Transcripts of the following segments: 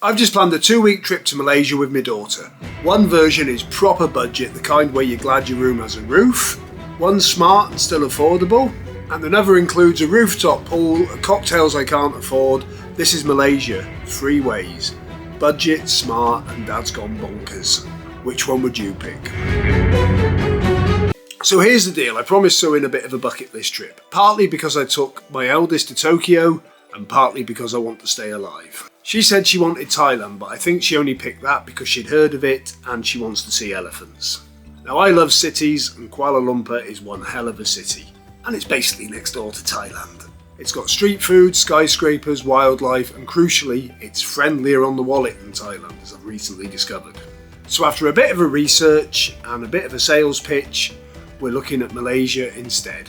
I've just planned a 2-week trip to Malaysia with my daughter. One version is proper budget, the kind where you're glad your room has a roof. One's smart and still affordable. And another includes a rooftop pool, cocktails I can't afford. This is Malaysia, 3 ways. Budget, smart, and dad's gone bonkers. Which one would you pick? So here's the deal, I promised Suin a bit of a bucket list trip. Partly because I took my eldest to Tokyo, and partly because I want to stay alive. She said she wanted Thailand, but I think she only picked that because she'd heard of it and she wants to see elephants. Now I love cities and Kuala Lumpur is one hell of a city. And it's basically next door to Thailand. It's got street food, skyscrapers, wildlife, and crucially, it's friendlier on the wallet than Thailand, as I've recently discovered. So after a bit of a research and a bit of a sales pitch, we're looking at Malaysia instead.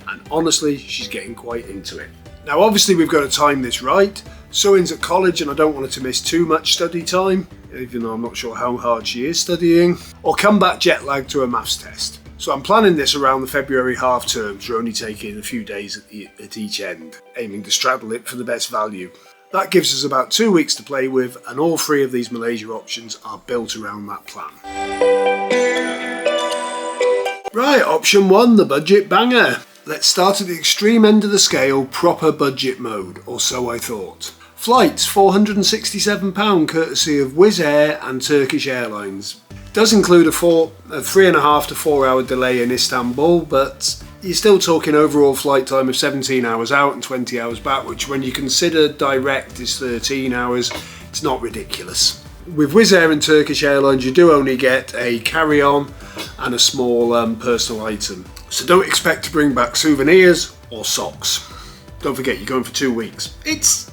And honestly, she's getting quite into it. Now obviously we've got to time this right. Suin's at college and I don't want her to miss too much study time, even though I'm not sure how hard she is studying, or come back jet lagged to a maths test. So I'm planning this around the February half terms, we're only taking a few days at each end, aiming to straddle it for the best value. That gives us about 2 weeks to play with, and all 3 of these Malaysia options are built around that plan. Right, option 1, the budget banger. Let's start at the extreme end of the scale, proper budget mode, or so I thought. Flights, £467 courtesy of Wizz Air and Turkish Airlines. Does include a 3.5 to 4 hour delay in Istanbul, but you're still talking overall flight time of 17 hours out and 20 hours back, which when you consider direct is 13 hours, it's not ridiculous. With Wizz Air and Turkish Airlines, you do only get a carry-on and a small personal item. So don't expect to bring back souvenirs or socks. Don't forget, you're going for 2 weeks. It's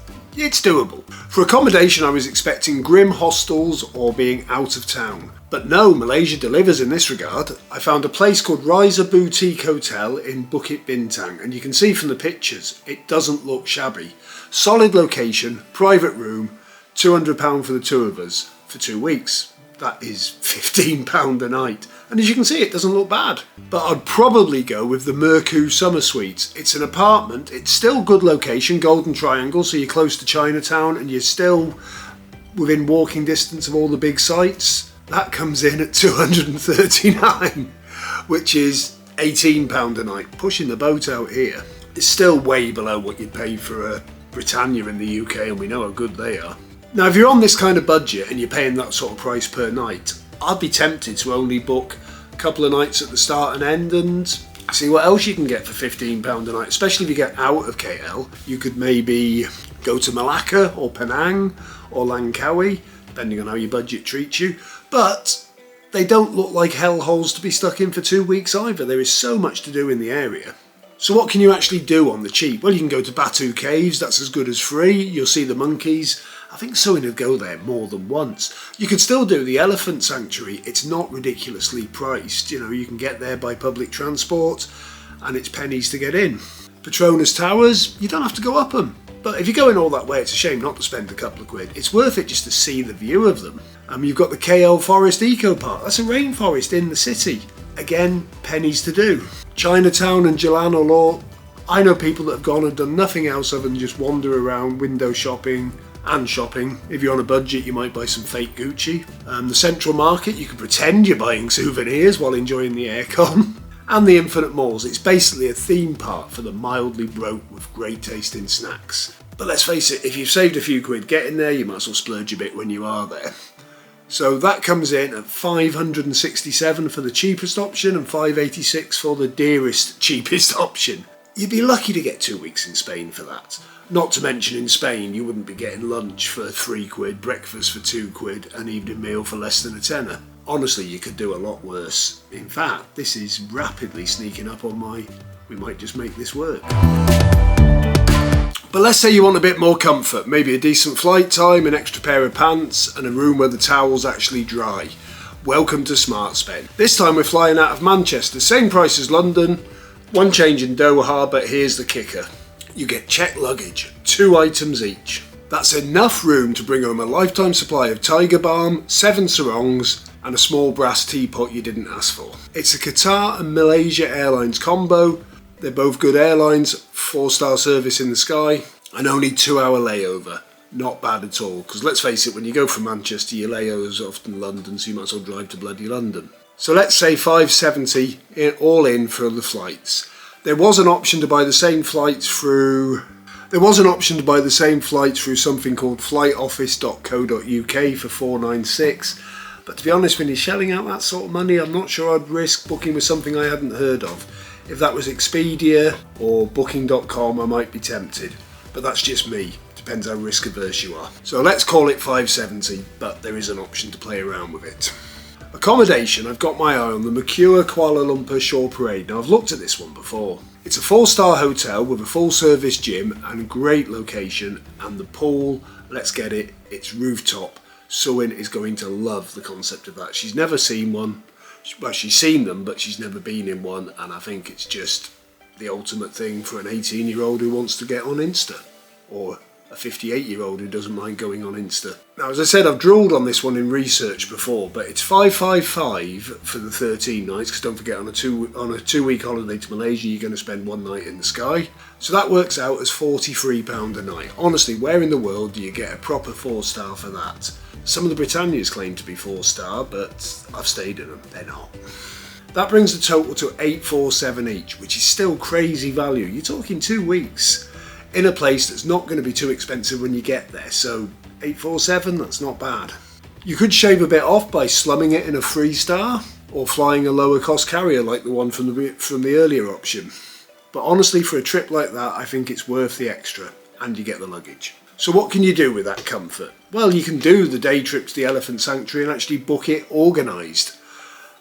doable. For accommodation, I was expecting grim hostels or being out of town. But no, Malaysia delivers in this regard. I found a place called Riza Boutique Hotel in Bukit Bintang, and you can see from the pictures, it doesn't look shabby. Solid location, private room, £200 for the 2 of us for 2 weeks. That is £15 a night. And as you can see, it doesn't look bad. But I'd probably go with the Merku Summer Suites. It's an apartment, it's still good location, Golden Triangle, so you're close to Chinatown and you're still within walking distance of all the big sites. That comes in at £239, which is £18 a night. Pushing the boat out here. It's still way below what you'd pay for a Britannia in the UK, and we know how good they are. Now, if you're on this kind of budget and you're paying that sort of price per night, I'd be tempted to only book a couple of nights at the start and end and see what else you can get for £15 a night, especially if you get out of KL. You could maybe go to Malacca or Penang or Langkawi, depending on how your budget treats you. But they don't look like hellholes to be stuck in for 2 weeks either. There is so much to do in the area. So what can you actually do on the cheap? Well, you can go to Batu Caves, that's as good as free. You'll see the monkeys. I think Suin would go there more than once. You could still do the elephant sanctuary. It's not ridiculously priced. You know, you can get there by public transport and it's pennies to get in. Petronas Towers, you don't have to go up them. But if you're going all that way, it's a shame not to spend a couple of quid. It's worth it just to see the view of them. You've got the KL Forest Eco Park. That's a rainforest in the city. Again, pennies to do. Chinatown and Jalan-Olor. I know people that have gone and done nothing else other than just wander around window shopping and shopping. If you're on a budget, you might buy some fake Gucci. The Central Market, you can pretend you're buying souvenirs while enjoying the aircon. And the Infinite Malls. It's basically a theme park for the mildly broke with great tasting snacks. But let's face it, if you've saved a few quid getting there, you might as well splurge a bit when you are there. So that comes in at $567 for the cheapest option and $586 for the dearest, cheapest option. You'd be lucky to get 2 weeks in Spain for that. Not to mention in Spain, you wouldn't be getting lunch for 3 quid, breakfast for 2 quid, an evening meal for less than a tenner. Honestly, you could do a lot worse. In fact, this is rapidly sneaking up on my, we might just make this work. But let's say you want a bit more comfort, maybe a decent flight time, an extra pair of pants, and a room where the towel's actually dry. Welcome to Smart Spend. This time we're flying out of Manchester, same price as London, one change in Doha, but here's the kicker. You get checked luggage, 2 items each. That's enough room to bring home a lifetime supply of Tiger Balm, 7 sarongs, and a small brass teapot you didn't ask for. It's a Qatar and Malaysia Airlines combo. They're both good airlines, 4-star service in the sky, and only 2-hour layover. not bad at all. Because let's face it, when you go from Manchester, your layovers are often London, so you might as well drive to bloody London. So let's say $570 all in for the flights. There was an option to buy the same flights through something called flightoffice.co.uk for $496. But to be honest, when you're shelling out that sort of money, I'm not sure I'd risk booking with something I hadn't heard of. If that was Expedia or Booking.com, I might be tempted. But that's just me. Depends how risk averse you are. So let's call it $570, but there is an option to play around with it. Accommodation, I've got my eye on the Mercure Kuala Lumpur Shore Parade. Now I've looked at this one before. It's a 4-star hotel with a full service gym and great location, and the pool, let's get it, it's rooftop. Suin is going to love the concept of that. She's never seen one. Well, she's seen them, but she's never been in one, and I think it's just the ultimate thing for an 18-year-old who wants to get on Insta, or a 58-year-old who doesn't mind going on Insta. Now, as I said, I've drooled on this one in research before, but it's $555 for the 13 nights, because don't forget, on a two-week holiday to Malaysia, you're going to spend one night in the sky. So that works out as £43 a night. Honestly, where in the world do you get a proper 4-star for that? Some of the Britannias claim to be 4-star, but I've stayed in them, they're not. That brings the total to $847 each, which is still crazy value. You're talking 2 weeks in a place that's not going to be too expensive when you get there, so $847, that's not bad. You could shave a bit off by slumming it in a 3-star or flying a lower cost carrier like the one from the earlier option. But honestly, for a trip like that, I think it's worth the extra, and you get the luggage. So what can you do with that comfort? Well, you can do the day trip to the Elephant Sanctuary and actually book it organised,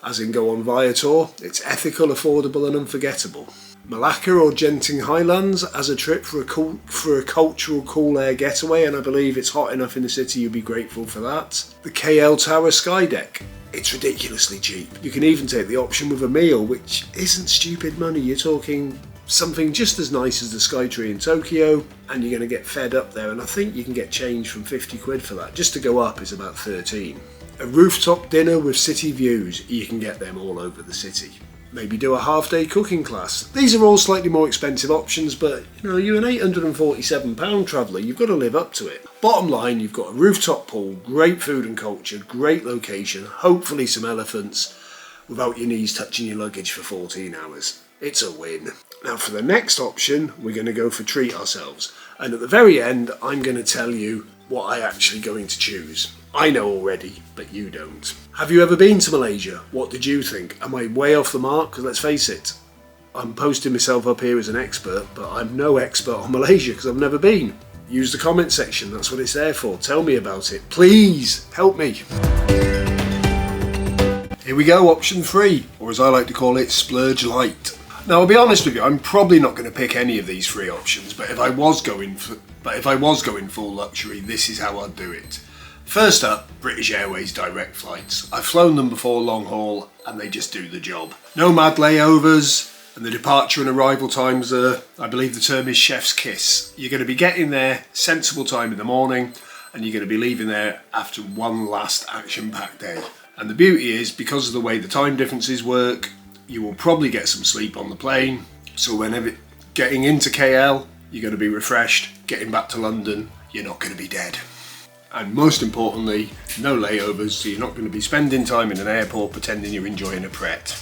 as in go on Viator. It's ethical, affordable and unforgettable. Malacca or Genting Highlands as a trip for a cultural cool air getaway, and I believe it's hot enough in the city you'll be grateful for that. The KL Tower Skydeck, it's ridiculously cheap. You can even take the option with a meal, which isn't stupid money. You're talking something just as nice as the Skytree in Tokyo, and you're going to get fed up there, and I think you can get change from 50 quid for that. Just to go up is about 13. A rooftop dinner with city views, you can get them all over the city. Maybe do a half-day cooking class. These are all slightly more expensive options, but you're an £847 traveller, you've got to live up to it. Bottom line, you've got a rooftop pool, great food and culture, great location, hopefully some elephants, without your knees touching your luggage for 14 hours. It's a win. Now for the next option, we're going to go for treat ourselves. And at the very end, I'm going to tell you what I'm actually going to choose. I know already, but you don't. Have you ever been to Malaysia? What did you think? Am I way off the mark? Because let's face it, I'm posting myself up here as an expert, but I'm no expert on Malaysia because I've never been. Use the comment section, that's what it's there for. Tell me about it. Please, help me. Here we go, option 3, or as I like to call it, Splurge Lite. Now I'll be honest with you, I'm probably not going to pick any of these 3 options, but if I was going full luxury, this is how I'd do it. First up, British Airways direct flights. I've flown them before long haul and they just do the job. No mad layovers, and the departure and arrival times are, I believe the term is chef's kiss. You're going to be getting there sensible time in the morning and you're going to be leaving there after one last action-packed day. And the beauty is, because of the way the time differences work, you will probably get some sleep on the plane. So whenever getting into KL, you're going to be refreshed. Getting back to London, you're not going to be dead. And most importantly, no layovers, so you're not going to be spending time in an airport pretending you're enjoying a Pret.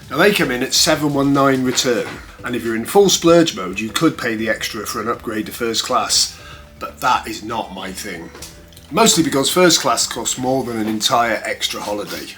Now they come in at $719 return, and if you're in full splurge mode, you could pay the extra for an upgrade to first class, but that is not my thing. Mostly because first class costs more than an entire extra holiday.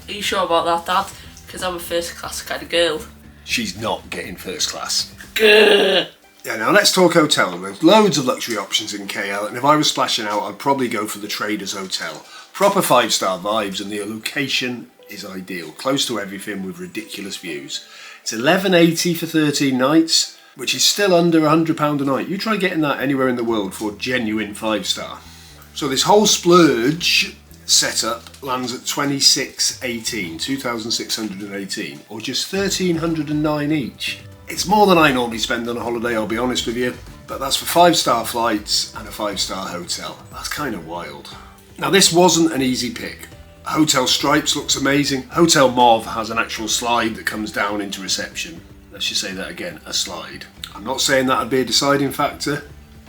Are you sure about that, Dad? Because I'm a first class kind of girl. She's not getting first class. Grr. Yeah, now let's talk hotel. There's loads of luxury options in KL, and if I was splashing out, I'd probably go for the Traders Hotel. Proper 5-star vibes, and the location is ideal. Close to everything with ridiculous views. It's $11.80 for 13 nights, which is still under £100 a night. You try getting that anywhere in the world for a genuine 5-star. So this whole splurge setup lands at $2,618, or just $1,309 each. It's more than I normally spend on a holiday, I'll be honest with you, but that's for 5-star flights and a 5-star hotel. That's kind of wild. Now this wasn't an easy pick. Hotel Stripes looks amazing. Hotel Mauve has an actual slide that comes down into reception. Let's just say that again, a slide. I'm not saying that would be a deciding factor,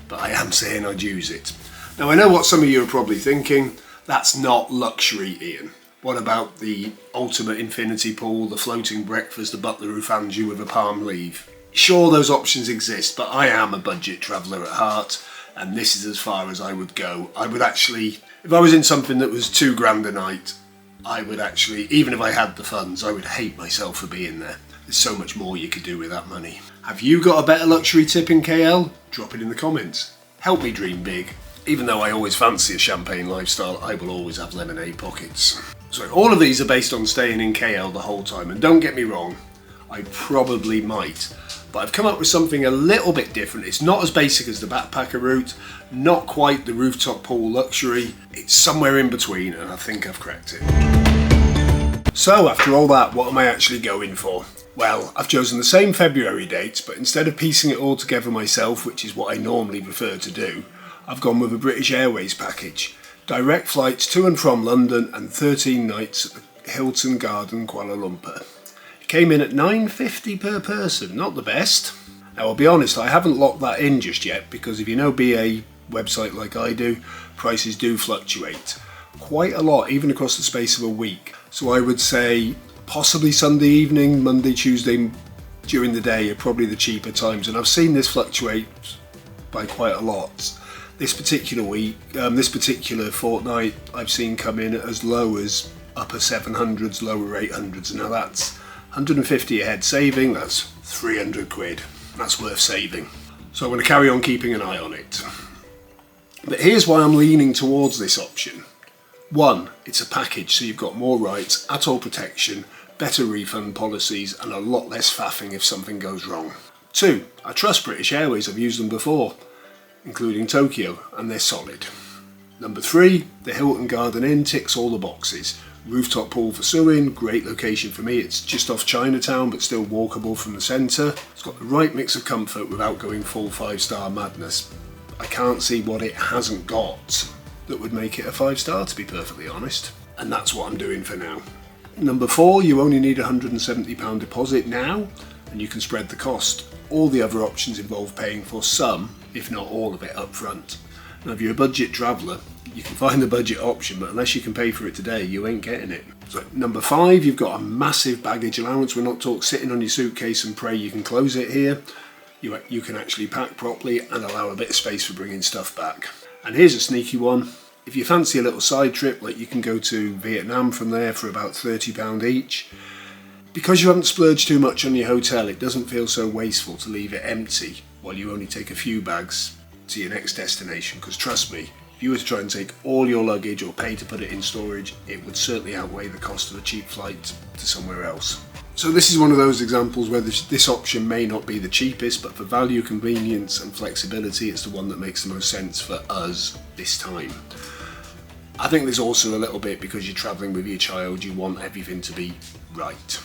but I am saying I'd use it. Now I know what some of you are probably thinking, that's not luxury, Ian. What about the ultimate infinity pool, the floating breakfast, the butler who fans you with a palm leaf? Sure, those options exist, but I am a budget traveller at heart, and this is as far as I would go. I would actually, if I was in something that was £2 a night, I would actually, even if I had the funds, I would hate myself for being there. There's so much more you could do with that money. Have you got a better luxury tip in KL? Drop it in the comments. Help me dream big. Even though I always fancy a champagne lifestyle, I will always have lemonade pockets. So all of these are based on staying in KL the whole time, and don't get me wrong, I probably might. But I've come up with something a little bit different. It's not as basic as the backpacker route, not quite the rooftop pool luxury. It's somewhere in between, and I think I've cracked it. So after all that, what am I actually going for? Well, I've chosen the same February dates, but instead of piecing it all together myself, which is what I normally prefer to do, I've gone with a British Airways package. Direct flights to and from London and 13 nights at the Hilton Garden, Kuala Lumpur. It came in at $9.50 per person, not the best. Now I'll be honest, I haven't locked that in just yet because if you know BA website like I do, prices do fluctuate quite a lot, even across the space of a week. So I would say possibly Sunday evening, Monday, Tuesday during the day are probably the cheaper times, and I've seen this fluctuate by quite a lot. This particular week, this particular fortnight, I've seen come in as low as upper 700s, lower 800s. Now that's 150 a head saving, that's 300 quid. That's worth saving. So I'm going to carry on keeping an eye on it. But here's why I'm leaning towards this option. One, it's a package, so you've got more rights, ATOL protection, better refund policies, and a lot less faffing if something goes wrong. Two, I trust British Airways, I've used them before, including Tokyo, and they're solid. Number three, the Hilton Garden Inn ticks all the boxes. Rooftop pool for Surin, great location for me. It's just off Chinatown, but still walkable from the centre. It's got the right mix of comfort without going full 5-star madness. I can't see what it hasn't got that would make it a 5-star, to be perfectly honest. And that's what I'm doing for now. Number four, you only need a £170 deposit now, and you can spread the cost. All the other options involve paying for some, if not all of it, up front. Now if you're a budget traveller, you can find the budget option, but unless you can pay for it today, you ain't getting it. So number five, you've got a massive baggage allowance. We're not talking sitting on your suitcase and pray you can close it here. You can actually pack properly and allow a bit of space for bringing stuff back. And here's a sneaky one. If you fancy a little side trip, like you can go to Vietnam from there for about £30 each. Because you haven't splurged too much on your hotel, it doesn't feel so wasteful to leave it empty while you only take a few bags to your next destination. Because trust me, if you were to try and take all your luggage or pay to put it in storage, it would certainly outweigh the cost of a cheap flight to somewhere else. So this is one of those examples where this option may not be the cheapest, but for value, convenience and flexibility, it's the one that makes the most sense for us this time. I think there's also a little bit because you're travelling with your child, you want everything to be right.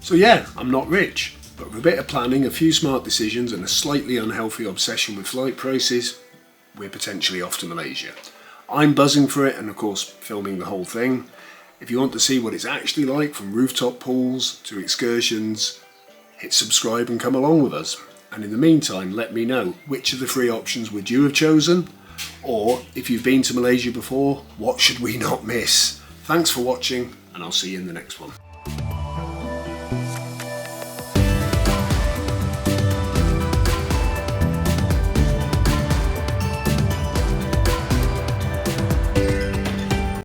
So yeah, I'm not rich, but with a bit of planning, a few smart decisions and a slightly unhealthy obsession with flight prices, we're potentially off to Malaysia. I'm buzzing for it and of course filming the whole thing. If you want to see what it's actually like, from rooftop pools to excursions, hit subscribe and come along with us. And in the meantime, let me know which of the three options would you have chosen? Or if you've been to Malaysia before, what should we not miss? Thanks for watching, and I'll see you in the next one.